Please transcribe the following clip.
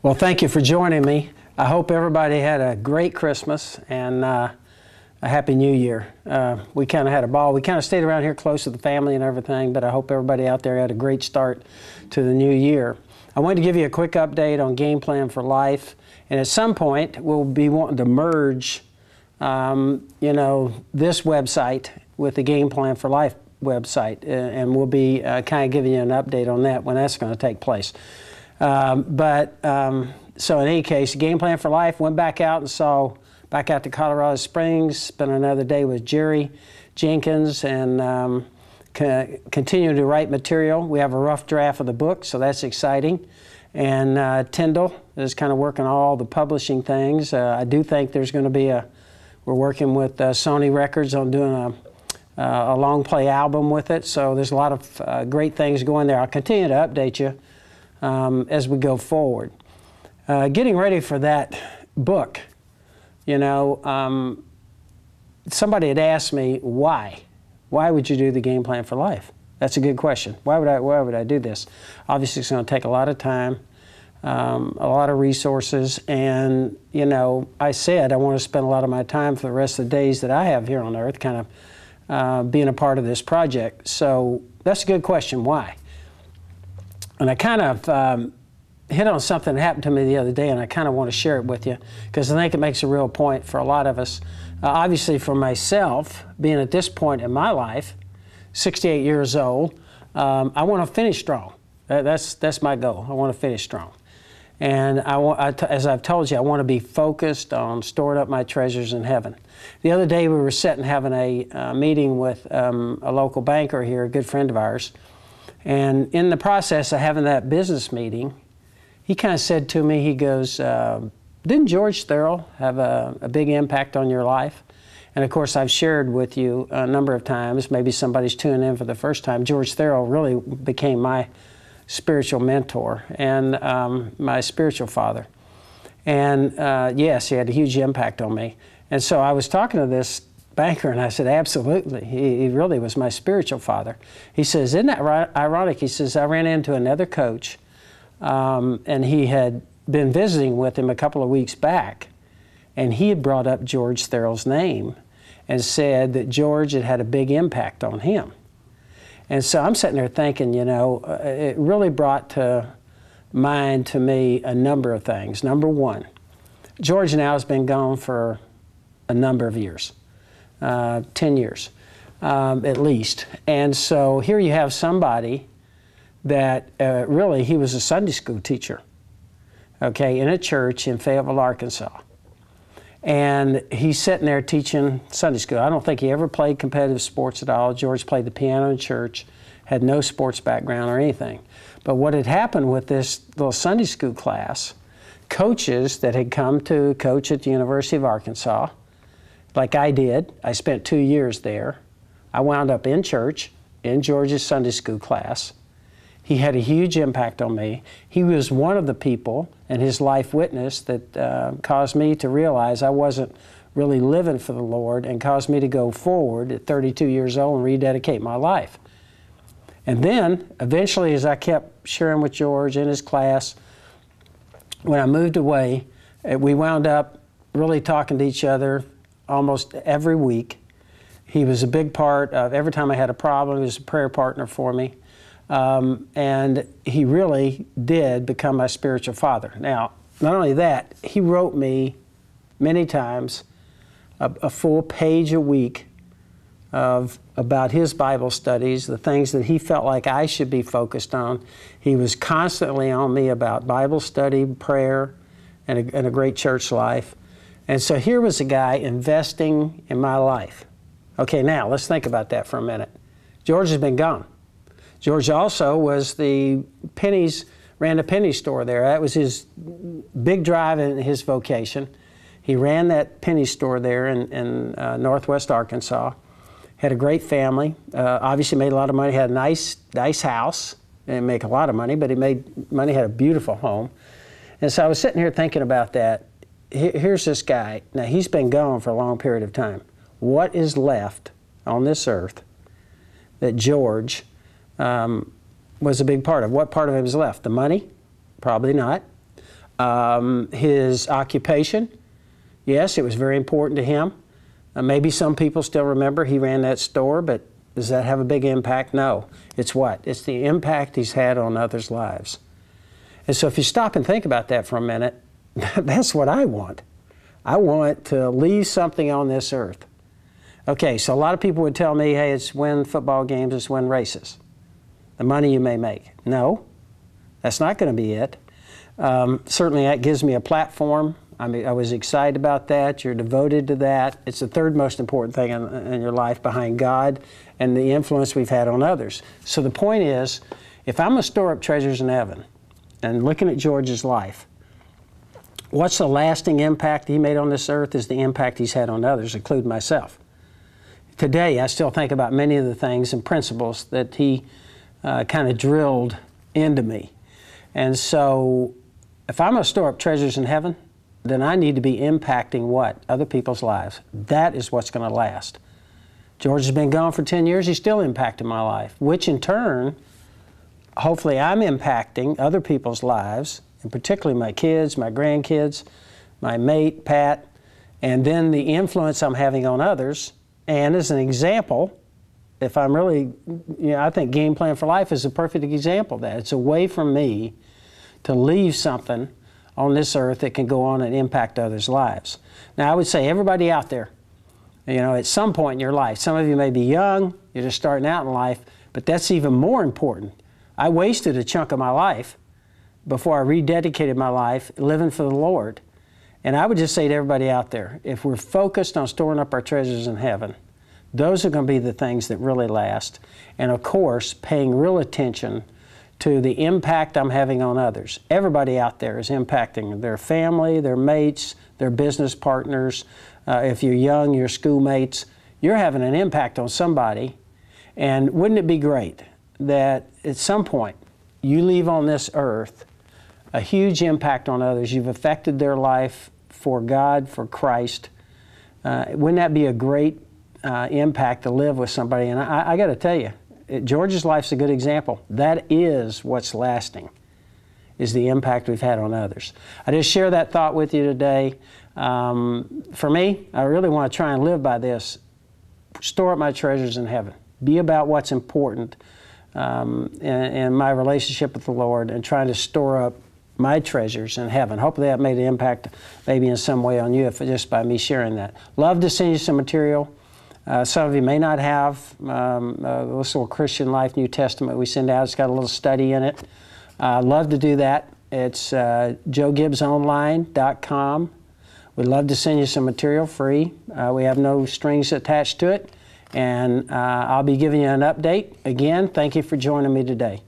Well, thank you for joining me. I hope everybody had a great Christmas and a Happy New Year. We kind of had a ball. We kind of stayed around here close to the family and everything, but I hope everybody out there had a great start to the new year. I wanted to give you a quick update on Game Plan for Life, and at some point we'll be wanting to merge, this website with the Game Plan for Life website, and we'll be kind of giving you an update on that when that's going to take place. So in any case, Game Plan for Life, went back out and saw back out to Colorado Springs, spent another day with Jerry Jenkins, and continue to write material. We have a rough draft of the book, so that's exciting. And Tyndall is kind of working on all the publishing things. I do think there's going to be we're working with Sony Records on doing a long play album with it, so there's a lot of great things going there. I'll continue to update you as we go forward. Getting ready for that book, somebody had asked me, why? Why would you do the Game Plan for Life? That's a good question. Why would I do this? Obviously, it's going to take a lot of time, a lot of resources, and, I said I want to spend a lot of my time for the rest of the days that I have here on earth kind of being a part of this project. So that's a good question, why? And I kind of hit on something that happened to me the other day, and I kind of want to share it with you because I think it makes a real point for a lot of us. Obviously, for myself, being at this point in my life, 68 years old, I want to finish strong. That's my goal. I want to finish strong. And as I've told you, I want to be focused on storing up my treasures in heaven. The other day, we were sitting having a meeting with a local banker here, a good friend of ours. And in the process of having that business meeting, he kind of said to me, he goes, didn't George Thurl have a big impact on your life? And of course, I've shared with you a number of times, maybe somebody's tuning in for the first time, George Thurl really became my spiritual mentor and my spiritual father. And yes, he had a huge impact on me. And so I was talking to this banker, and I said, absolutely. He really was my spiritual father. He says, isn't that ironic? He says, I ran into another coach, and he had been visiting with him a couple of weeks back, and he had brought up George Thurl's name and said that George had had a big impact on him. And so I'm sitting there thinking, it really brought to mind to me a number of things. Number one, George now has been gone for a number of years. 10 years, at least. And so here you have somebody that really, he was a Sunday school teacher, okay, in a church in Fayetteville, Arkansas. And he's sitting there teaching Sunday school. I don't think he ever played competitive sports at all. George played the piano in church, had no sports background or anything. But what had happened with this little Sunday school class, coaches that had come to coach at the University of Arkansas, like I did. I spent 2 years there. I wound up in church, in George's Sunday school class. He had a huge impact on me. He was one of the people, and his life witness, that caused me to realize I wasn't really living for the Lord and caused me to go forward at 32 years old and rededicate my life. And then, eventually, as I kept sharing with George in his class, when I moved away, we wound up really talking to each other almost every week. He was a big part of every time I had a problem. He was a prayer partner for me. And he really did become my spiritual father. Now, not only that, he wrote me many times a full page a week about his Bible studies, the things that he felt like I should be focused on. He was constantly on me about Bible study, prayer, and a great church life. And so here was a guy investing in my life. Okay, now let's think about that for a minute. George has been gone. George also was ran the penny store there. That was his big drive in his vocation. He ran that penny store there in northwest Arkansas. Had a great family. Obviously made a lot of money. Had a nice house. Didn't make a lot of money, but he made money. Had a beautiful home. And so I was sitting here thinking about that. Here's this guy. Now, he's been gone for a long period of time. What is left on this earth that George was a big part of? What part of him is left? The money? Probably not. His occupation, yes, it was very important to him. Maybe some people still remember he ran that store, but does that have a big impact? No. It's what? It's the impact he's had on others' lives. And so if you stop and think about that for a minute, that's what I want. I want to leave something on this earth. Okay, so a lot of people would tell me, hey, it's win football games, it's win races. The money you may make. No, that's not going to be it. Certainly that gives me a platform. I mean, I was excited about that. You're devoted to that. It's the third most important thing in your life behind God and the influence we've had on others. So the point is, if I'm going to store up treasures in heaven, and looking at George's life, what's the lasting impact he made on this earth is the impact he's had on others, including myself. Today, I still think about many of the things and principles that he kind of drilled into me. And so, if I'm going to store up treasures in heaven, then I need to be impacting what? Other people's lives. That is what's going to last. George has been gone for 10 years. He's still impacting my life, which in turn, hopefully I'm impacting other people's lives, and particularly my kids, my grandkids, my mate, Pat, and then the influence I'm having on others. And as an example, if I'm really, I think Game Plan for Life is a perfect example of that. It's a way for me to leave something on this earth that can go on and impact others' lives. Now, I would say everybody out there, at some point in your life, some of you may be young, you're just starting out in life, but that's even more important. I wasted a chunk of my life before I rededicated my life living for the Lord. And I would just say to everybody out there, if we're focused on storing up our treasures in heaven, those are going to be the things that really last. And of course, paying real attention to the impact I'm having on others. Everybody out there is impacting their family, their mates, their business partners. If you're young, your schoolmates, you're having an impact on somebody. And wouldn't it be great that at some point you leave on this earth a huge impact on others? You've affected their life for God, for Christ. Wouldn't that be a great impact to live with somebody? And I got to tell you, George's life's a good example. That is what's lasting, is the impact we've had on others. I just share that thought with you today. For me, I really want to try and live by this. Store up my treasures in heaven. Be about what's important in my relationship with the Lord, and trying to store up my treasures in heaven. Hopefully that made an impact maybe in some way on you, if just by me sharing that. Love to send you some material. Some of you may not have this little Christian Life New Testament we send out. It's got a little study in it. Love to do that. It's joegibbsonline.com. We'd love to send you some material free. We have no strings attached to it. And I'll be giving you an update. Again, thank you for joining me today.